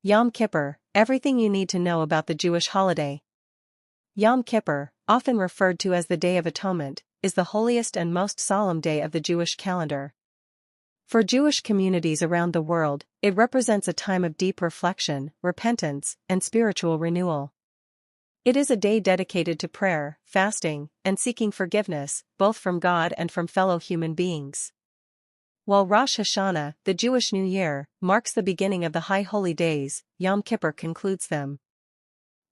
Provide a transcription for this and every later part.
Yom Kippur, everything you need to know about the Jewish holiday. Yom Kippur, often referred to as the Day of Atonement, is the holiest and most solemn day of the Jewish calendar. For Jewish communities around the world, it represents a time of deep reflection, repentance, and spiritual renewal. It is a day dedicated to prayer, fasting, and seeking forgiveness, both from God and from fellow human beings. While Rosh Hashanah, the Jewish New Year, marks the beginning of the High Holy Days, Yom Kippur concludes them.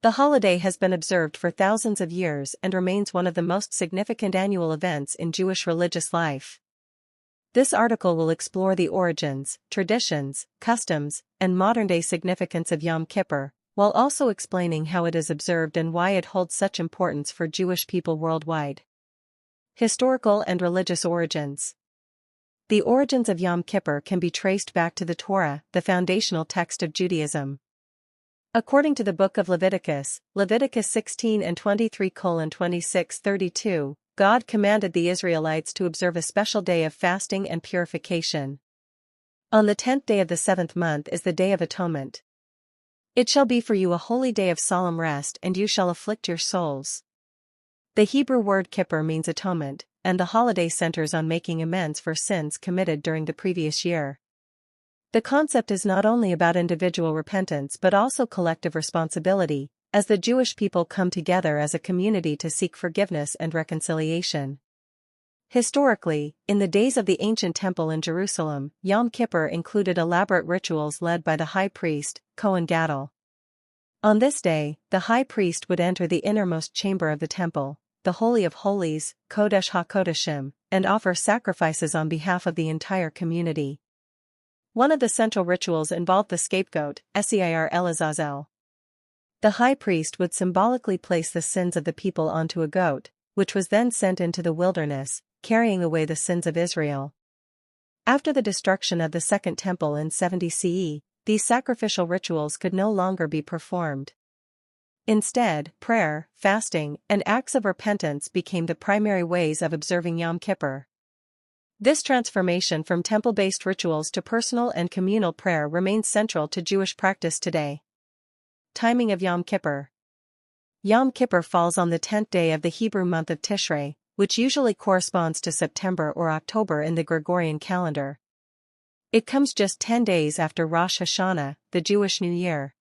The holiday has been observed for thousands of years and remains one of the most significant annual events in Jewish religious life. This article will explore the origins, traditions, customs, and modern-day significance of Yom Kippur, while also explaining how it is observed and why it holds such importance for Jewish people worldwide. Historical and religious origins. The origins of Yom Kippur can be traced back to the Torah, the foundational text of Judaism. According to the book of Leviticus, Leviticus 16 and 23:26-32, God commanded the Israelites to observe a special day of fasting and purification. On the 10th day of the 7th month is the Day of Atonement. It shall be for you a holy day of solemn rest, and you shall afflict your souls. The Hebrew word kippur means atonement, and the holiday centers on making amends for sins committed during the previous year. The concept is not only about individual repentance but also collective responsibility, as the Jewish people come together as a community to seek forgiveness and reconciliation. Historically, in the days of the ancient temple in Jerusalem, Yom Kippur included elaborate rituals led by the high priest, Kohen Gadol. On this day, the high priest would enter the innermost chamber of the temple, the Holy of Holies, Kodesh HaKodeshim, and offer sacrifices on behalf of the entire community. One of the central rituals involved the scapegoat, Seir El Azazel. The high priest would symbolically place the sins of the people onto a goat, which was then sent into the wilderness, carrying away the sins of Israel. After the destruction of the Second Temple in 70 CE, these sacrificial rituals could no longer be performed. Instead, prayer, fasting, and acts of repentance became the primary ways of observing Yom Kippur. This transformation from temple-based rituals to personal and communal prayer remains central to Jewish practice today. Timing of Yom Kippur. Yom Kippur falls on the 10th day of the Hebrew month of Tishrei, which usually corresponds to September or October in the Gregorian calendar. It comes just 10 days after Rosh Hashanah, the Jewish New Year.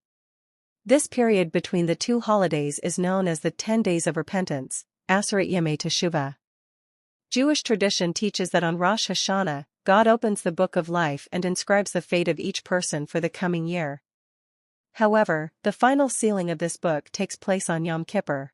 This period between the two holidays is known as the 10 Days of Repentance, Aseret Yemei Teshuvah. Jewish tradition teaches that on Rosh Hashanah, God opens the book of life and inscribes the fate of each person for the coming year. However, the final sealing of this book takes place on Yom Kippur.